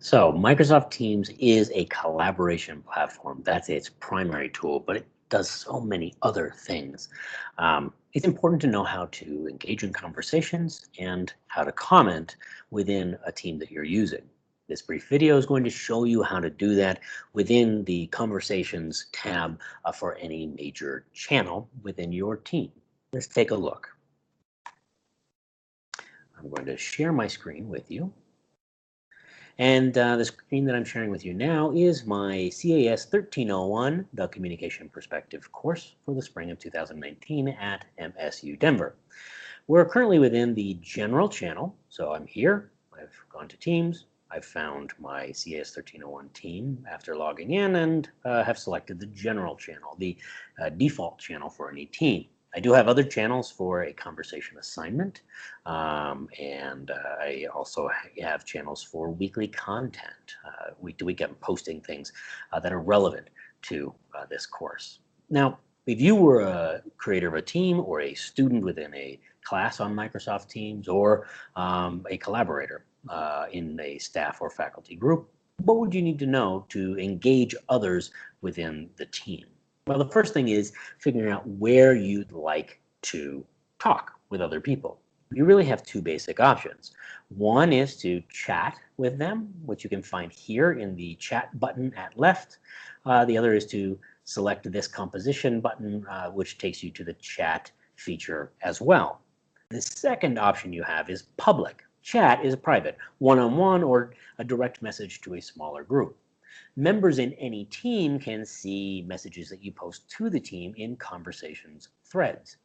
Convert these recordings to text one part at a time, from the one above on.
So Microsoft Teams is a collaboration platform. That's its primary tool, but it does so many other things. It's important to know how to engage in conversations and how to comment within a team that you're using. This brief video is going to show you how to do that within the Conversations tab for any major channel within your team. Let's take a look. I'm going to share my screen with you. And the screen that I'm sharing with you now is my CAS 1301, the Communication Perspective course for the spring of 2019 at MSU Denver. We're currently within the general channel, so I'm here. I've gone to Teams. I've found my CAS 1301 team after logging in and have selected the general channel, the default channel for any team. I do have other channels for a conversation assignment, and I also have channels for weekly content. Week to week, I'm posting things that are relevant to this course. Now, if you were a creator of a team or a student within a class on Microsoft Teams or a collaborator in a staff or faculty group, what would you need to know to engage others within the team? Well, the first thing is figuring out where you'd like to talk with other people. You really have two basic options. One is to chat with them, which you can find here in the chat button at left. The other is to select this composition button, which takes you to the chat feature as well. The second option you have is public. Chat is private, one-on-one or a direct message to a smaller group. Members in any team can see messages that you post to the team in conversations threads.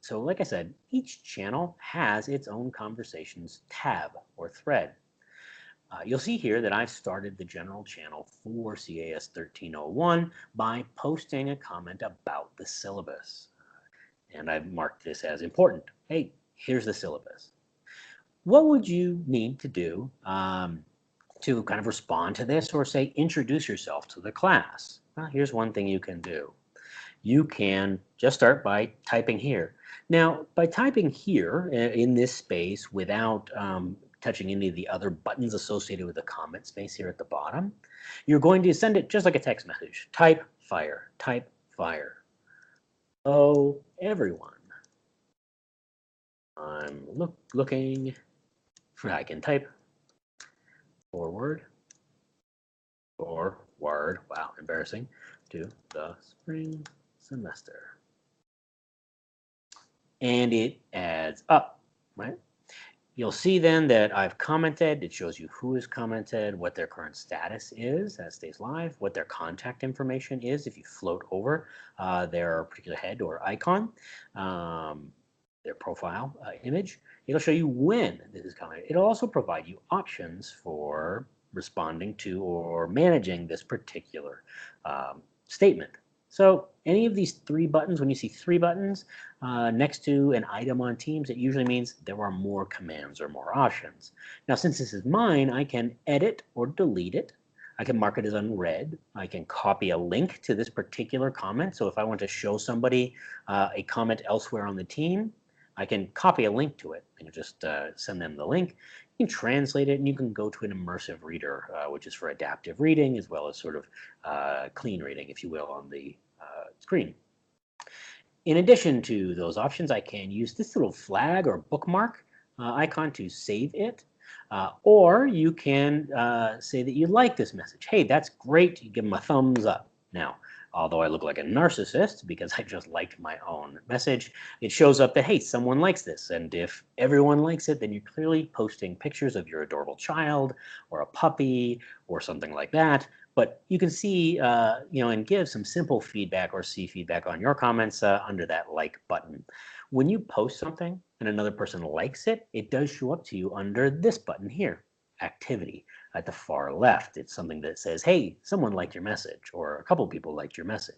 So like I said, each channel has its own conversations tab or thread. You'll see here that I've started the general channel for CAS 1301 by posting a comment about the syllabus. And I've marked this as important. Hey, here's the syllabus. What would you need to do to kind of respond to this or say introduce yourself to the class? Well, here's one thing you can do. You can just start by typing here. Now, by typing here in this space without touching any of the other buttons associated with the comment space here at the bottom, you're going to send it just like a text message. Type, fire, type, fire. Oh, everyone. I'm looking for I can type forward. Wow, embarrassing, to the spring semester. And it adds up, right? You'll see then that I've commented. It shows you who has commented, what their current status is as stays live, what their contact information is if you float over their particular head or icon, their profile image. It'll show you when this is commented. It'll also provide you options for responding to or managing this particular statement. So any of these three buttons, when you see three buttons next to an item on Teams, it usually means there are more commands or more options. Now, since this is mine, I can edit or delete it. I can mark it as unread. I can copy a link to this particular comment. So if I want to show somebody a comment elsewhere on the team, I can copy a link to it and just send them the link. You can translate it and you can go to an immersive reader, which is for adaptive reading as well as sort of clean reading, if you will, on the screen. In addition to those options, I can use this little flag or bookmark icon to save it. Or you can say that you like this message. Hey, that's great. You give them a thumbs up. Now, although I look like a narcissist because I just liked my own message, it shows up that, hey, someone likes this. And if everyone likes it, then you're clearly posting pictures of your adorable child or a puppy or something like that. But you can see, and give some simple feedback or see feedback on your comments under that like button. When you post something and another person likes it, it does show up to you under this button here, activity at the far left. It's something that says, hey, someone liked your message, or a couple people liked your message.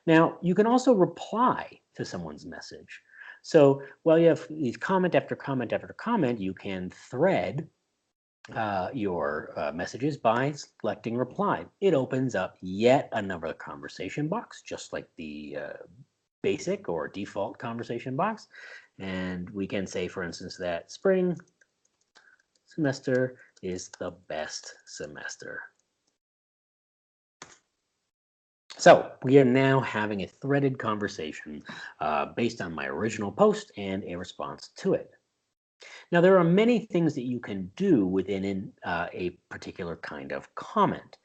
Now, you can also reply to someone's message. So while you have these comment after comment after comment, you can thread your messages by selecting reply. It opens up yet another conversation box, just like the basic or default conversation box. And we can say, for instance, that spring semester is the best semester. So we are now having a threaded conversation based on my original post and a response to it. Now, there are many things that you can do within a particular kind of comment.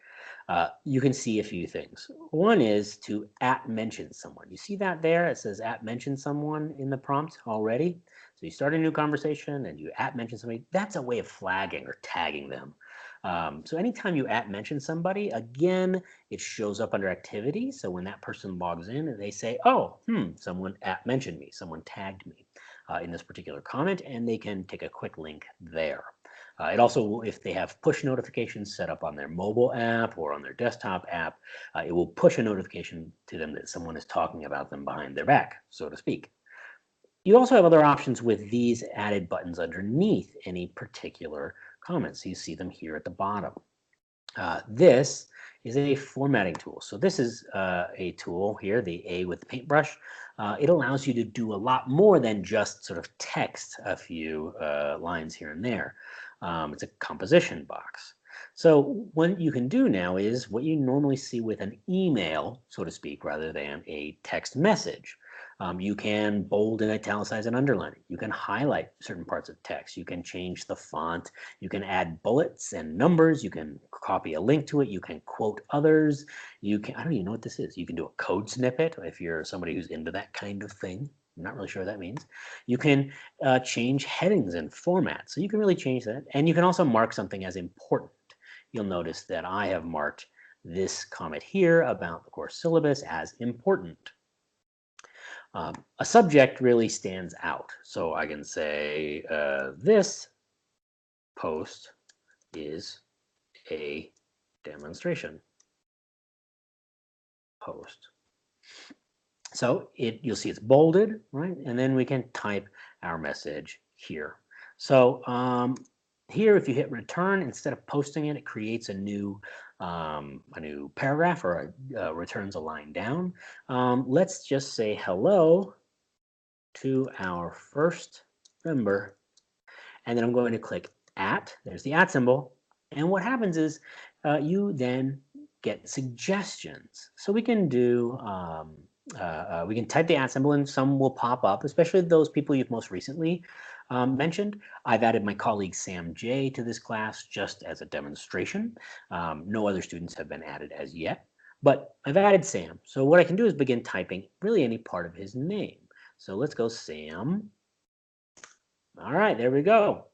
You can see a few things. One is to @mention someone. You see that there? It says @mention someone in the prompt already. So you start a new conversation and you @mention somebody. That's a way of flagging or tagging them. So anytime you @mention somebody, again, it shows up under activity. So when that person logs in and they say, oh, someone @mentioned me, someone tagged me in this particular comment, and they can take a quick link there. It also, if they have push notifications set up on their mobile app or on their desktop app, it will push a notification to them that someone is talking about them behind their back, so to speak. You also have other options with these added buttons underneath any particular comments. You see them here at the bottom. This is a formatting tool. So this is a tool here, the A with the paintbrush. It allows you to do a lot more than just sort of text a few lines here and there. It's a composition box. So what you can do now is what you normally see with an email, so to speak, rather than a text message. You can bold and italicize and underline it. You can highlight certain parts of text. You can change the font. You can add bullets and numbers. You can copy a link to it. You can quote others. You can, I don't even know what this is. You can do a code snippet if you're somebody who's into that kind of thing. I'm not really sure what that means. You can change headings and formats. So you can really change that. And you can also mark something as important. You'll notice that I have marked this comment here about the course syllabus as important. A subject really stands out. So I can say this post is a demonstration post. So you'll see it's bolded, right? And then we can type our message here. So here, if you hit return, instead of posting it, it creates a new paragraph or returns a line down. Let's just say hello to our first member. And then I'm going to click there's the symbol. And what happens is you then get suggestions. So we can do, we can type the symbol and some will pop up, especially those people you've most recently mentioned. I've added my colleague Sam J to this class just as a demonstration. No other students have been added as yet, but I've added Sam. So what I can do is begin typing really any part of his name. So let's go Sam. All right, there we go.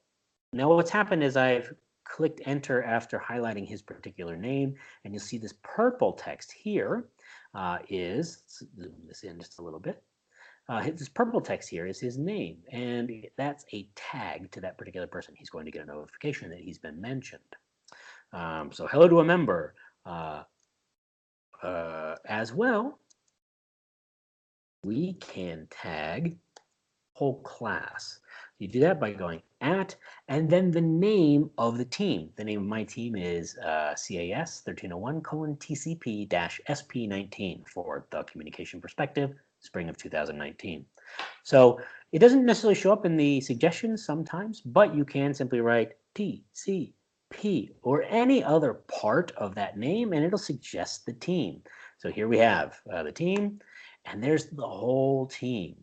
Now what's happened is I've clicked enter after highlighting his particular name, and you'll see this purple text here let's zoom this in just a little bit. This purple text here is his name, and that's a tag to that particular person. He's going to get a notification that he's been mentioned. So hello to a member. As well, we can tag whole class. You do that by going and then the name of the team. The name of my team is CAS 1301:TCP-SP19 for the communication perspective, spring of 2019. So it doesn't necessarily show up in the suggestions sometimes, but you can simply write TCP or any other part of that name, and it'll suggest the team. So here we have the team, and there's the whole team.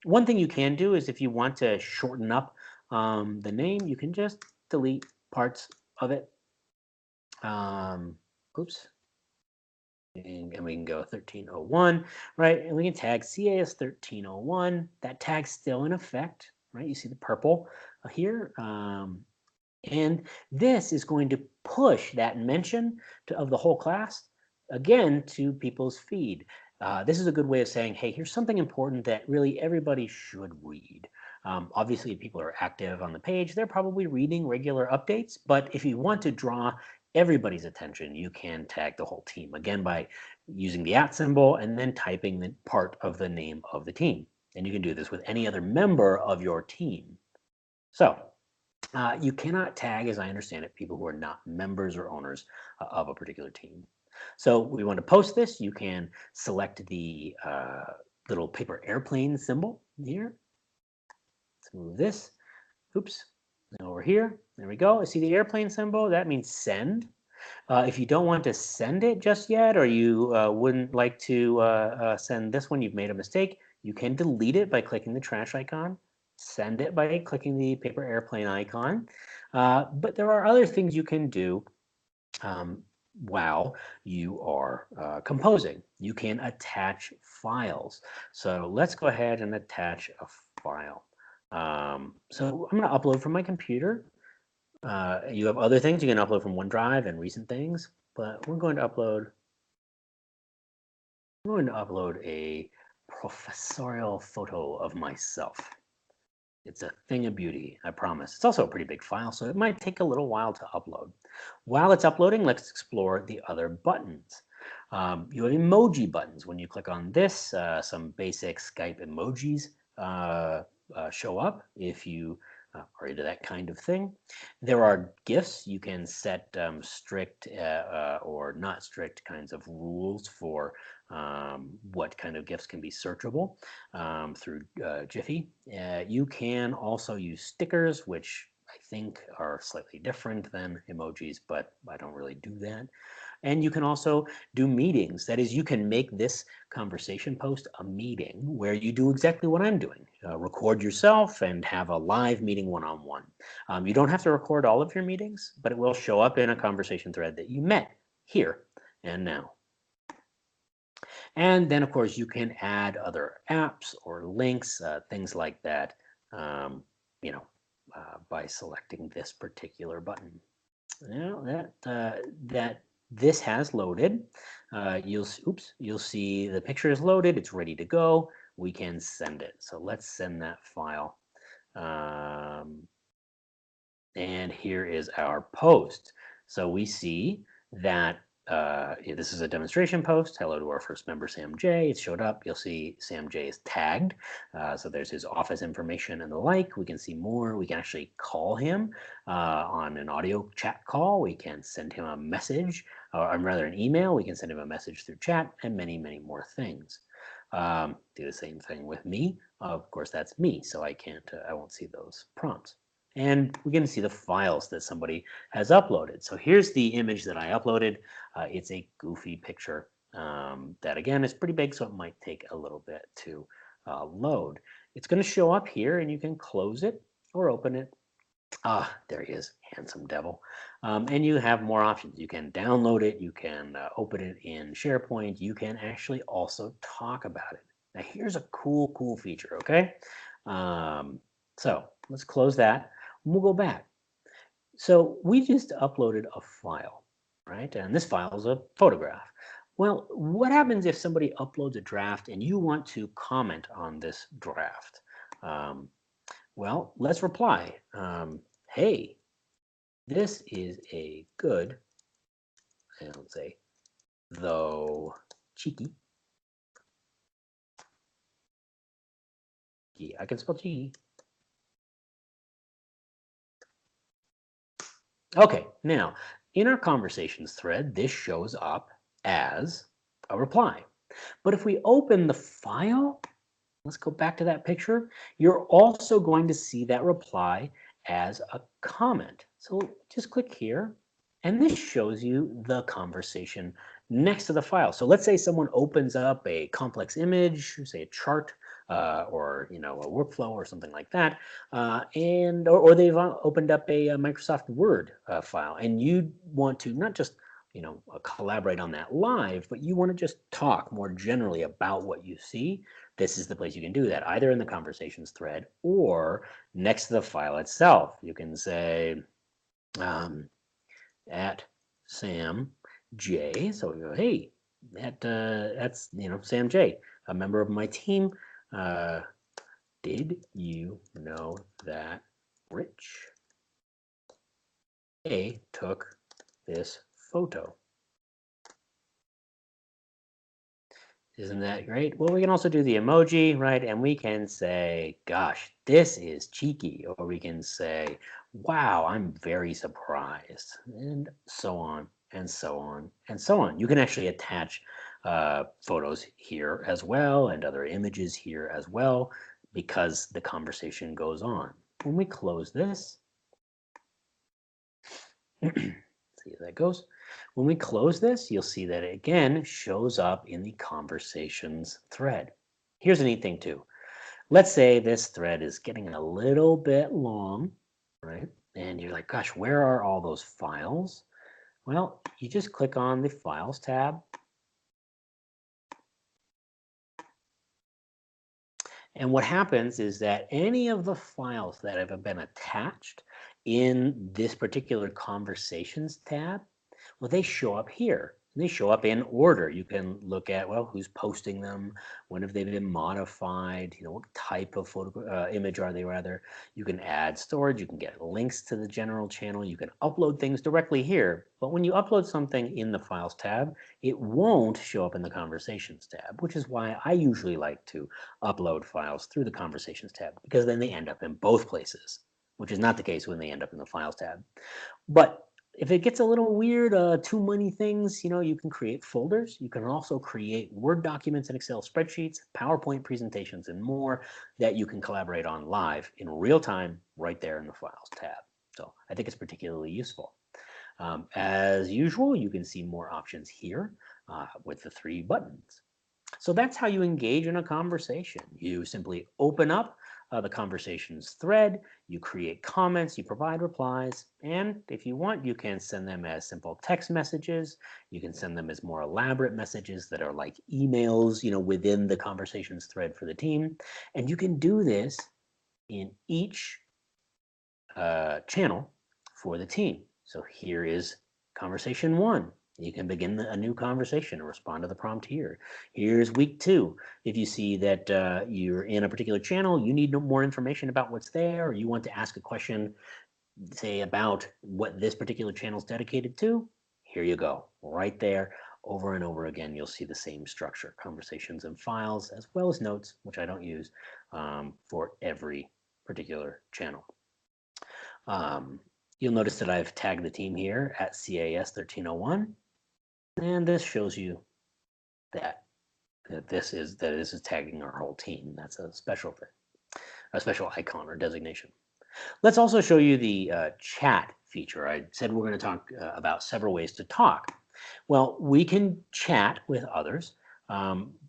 One thing you can do is if you want to shorten up the name, you can just delete parts of it. Oops. And we can go 1301, right? And we can tag CAS 1301. That tag's still in effect, right? You see the purple here. And this is going to push that mention of the whole class, again, to people's feed. This is a good way of saying, hey, here's something important that really everybody should read. Obviously, if people are active on the page, they're probably reading regular updates. But if you want to draw everybody's attention, you can tag the whole team, again, by using the symbol and then typing the part of the name of the team. And you can do this with any other member of your team. So you cannot tag, as I understand it, people who are not members or owners of a particular team. So we want to post this. You can select the little paper airplane symbol here. Let's move this. Oops. Over here, there we go. See the airplane symbol? That means send. If you don't want to send it just yet, or you wouldn't like to send this one, you've made a mistake, you can delete it by clicking the trash icon, send it by clicking the paper airplane icon. But there are other things you can do um, while you are composing. You can attach files. So let's go ahead and attach a file. So I'm going to upload from my computer. You have other things you can upload from OneDrive and recent things, but we're going to upload a professorial photo of myself. It's a thing of beauty, I promise. It's also a pretty big file, so it might take a little while to upload. While it's uploading, let's explore the other buttons. You have emoji buttons. When you click on this, some basic Skype emojis show up if you are into that kind of thing. There are GIFs. You can set strict or not strict kinds of rules for what kind of GIFs can be searchable through Jiffy. You can also use stickers, which I think are slightly different than emojis, but I don't really do that. And you can also do meetings. That is, you can make this conversation post a meeting where you do exactly what I'm doing. Record yourself and have a live meeting one-on-one. You don't have to record all of your meetings, but it will show up in a conversation thread that you met here and now. And then, of course, you can add other apps or links, things like that, you know, by selecting this particular button. Now that this has loaded, you'll see the picture is loaded. It's ready to go. We can send it. So let's send that file. And here is our post. So we see that this is a demonstration post. Hello to our first member, Sam J. It showed up. You'll see Sam J is tagged. So there's his office information and the like. We can see more. We can actually call him on an audio chat call. We can send him a message, or rather an email. We can send him a message through chat, and many, many more things. Do the same thing with me. Of course, that's me, so I won't see those prompts. And we're going to see the files that somebody has uploaded. So here's the image that I uploaded. It's a goofy picture that, again, is pretty big, so it might take a little bit to load. It's going to show up here, and you can close it or open it. Ah, there he is, handsome devil. And you have more options. You can download it. You can open it in SharePoint. You can actually also talk about it. Now, here's a cool feature, okay? So let's close that. We'll go back. So we just uploaded a file, right? And this file is a photograph. Well, what happens if somebody uploads a draft and you want to comment on this draft? Well, let's reply. Hey, this is a good, and let's say, though cheeky. I can spell cheeky. Okay, now in our conversations thread, this shows up as a reply. But if we open the file, let's go back to that picture, you're also going to see that reply as a comment. So just click here, and this shows you the conversation next to the file. So let's say someone opens up a complex image, say a chart, or a workflow or something like that, or they've opened up a Microsoft Word file, and you want to not just collaborate on that live, but you want to just talk more generally about what you see. This is the place you can do that, either in the conversations thread or next to the file itself. You can say at Sam J. So we go, hey, that's Sam J, a member of my team. Did you know that Rich A took this photo? Isn't that great? Well, we can also do the emoji, right? And we can say, gosh, this is cheeky. Or we can say, wow, I'm very surprised. And so on, and so on, and so on. You can actually attach photos here as well and other images here as well because the conversation goes on. When we close this, See how that goes. When we close this, you'll see that it again shows up in the conversations thread. Here's a neat thing too. Let's say this thread is getting a little bit long, right? And you're like, gosh, where are all those files? Well, you just click on the Files tab. And what happens is that any of the files that have been attached in this particular Conversations tab, well, they show up here. They show up in order. You can look at, well, who's posting them, when have they been modified, what type of image are they rather. You can add storage, you can get links to the general channel, you can upload things directly here. But when you upload something in the Files tab, it won't show up in the Conversations tab, which is why I usually like to upload files through the Conversations tab, because then they end up in both places, which is not the case when they end up in the Files tab. But if it gets a little weird, too many things, you can create folders. You can also create Word documents and Excel spreadsheets, PowerPoint presentations, and more that you can collaborate on live in real time right there in the Files tab. So I think it's particularly useful. As usual, you can see more options here with the 3 buttons. So that's how you engage in a conversation. You simply open up the conversations thread, you create comments, you provide replies, and if you want, you can send them as simple text messages. You can send them as more elaborate messages that are like emails, within the conversations thread for the team. And you can do this in each channel for the team. So here is conversation 1. You can begin a new conversation and respond to the prompt here. Here's week 2. If you see that you're in a particular channel, you need more information about what's there, or you want to ask a question, say, about what this particular channel is dedicated to, here you go. Right there, over and over again, you'll see the same structure, conversations and files, as well as notes, which I don't use, for every particular channel. You'll notice that I've tagged the team here at CAS 1301. And this shows you that this is tagging our whole team. That's a special thing, a special icon or designation. Let's also show you the chat feature. I said we're going to talk about several ways to talk. Well, we can chat with others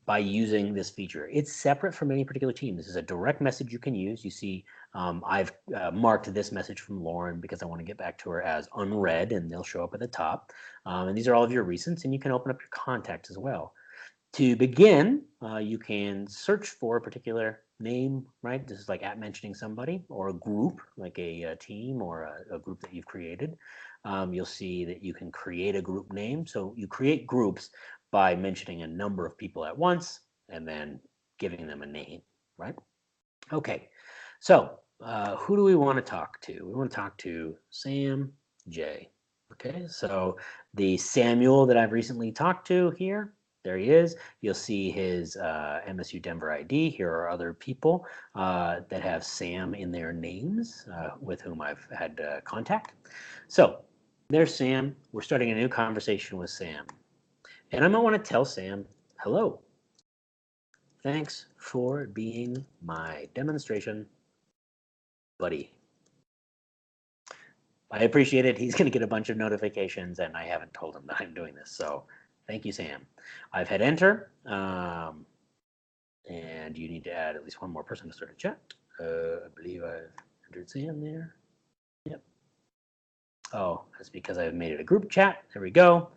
by using this feature. It's separate from any particular team. This is a direct message you can use. You see, I've marked this message from Lauren because I want to get back to her as unread, and they'll show up at the top. And these are all of your recents, and you can open up your contacts as well. To begin, you can search for a particular name, right? This is like at mentioning somebody, or a group, like a team or a group that you've created. You'll see that you can create a group name. So you create groups by mentioning a number of people at once and then giving them a name, right? Okay, so who do we want to talk to? We want to talk to Sam J. Okay, so the Samuel that I've recently talked to here, there he is. You'll see his MSU Denver ID. Here are other people that have Sam in their names with whom I've had contact. So there's Sam. We're starting a new conversation with Sam. And I might want to tell Sam, hello. Thanks for being my demonstration buddy. I appreciate it. He's going to get a bunch of notifications, and I haven't told him that I'm doing this. So thank you, Sam. I've hit enter, and you need to add at least one more person to start a chat. I believe I've entered Sam there. Yep. Oh, that's because I've made it a group chat. There we go.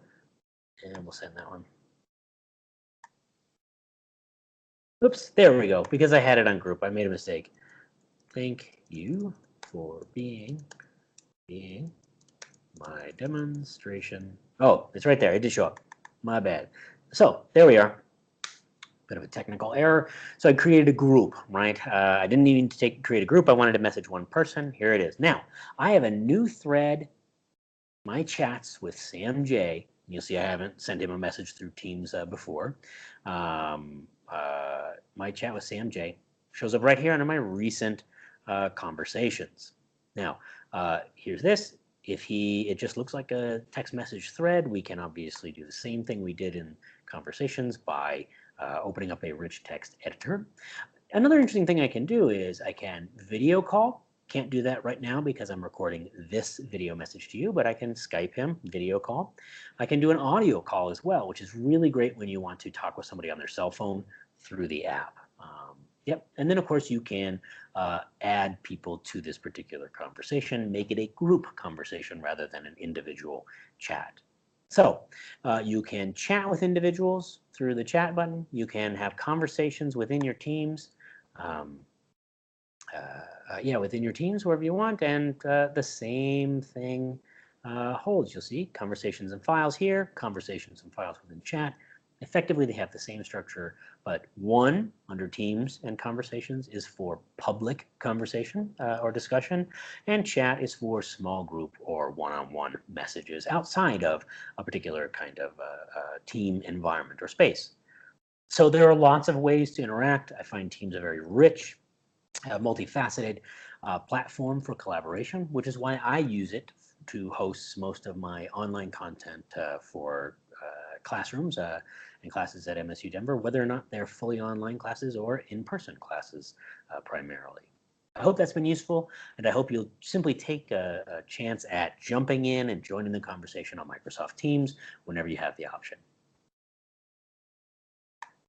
And we'll send that one. Oops, there we go. Because I had it on group, I made a mistake. Thank you for being my demonstration. Oh, it's right there. It did show up. My bad. So there we are. Bit of a technical error. So I created a group, right? I didn't even create a group. I wanted to message one person. Here it is. Now, I have a new thread, my chats with Sam J. You'll see I haven't sent him a message through Teams before. My chat with Sam J shows up right here under my recent conversations. Now, here's this. If it just looks like a text message thread, we can obviously do the same thing we did in conversations by opening up a rich text editor. Another interesting thing I can do is I can video call Can't do that right now because I'm recording this video message to you, but I can Skype him, video call. I can do an audio call as well, which is really great when you want to talk with somebody on their cell phone through the app. Yep, and then of course you can add people to this particular conversation, make it a group conversation rather than an individual chat. So you can chat with individuals through the chat button. You can have conversations within your teams. Yeah, within your teams, wherever you want, and the same thing holds. You'll see conversations and files here, conversations and files within chat. Effectively, they have the same structure, but one under Teams and Conversations is for public conversation or discussion, and chat is for small group or one-on-one messages outside of a particular kind of team environment or space. So there are lots of ways to interact. I find Teams a very rich, multifaceted platform for collaboration, which is why I use it to host most of my online content for classrooms and classes at MSU Denver, whether or not they're fully online classes or in-person classes primarily. I hope that's been useful, and I hope you'll simply take a chance at jumping in and joining the conversation on Microsoft Teams whenever you have the option.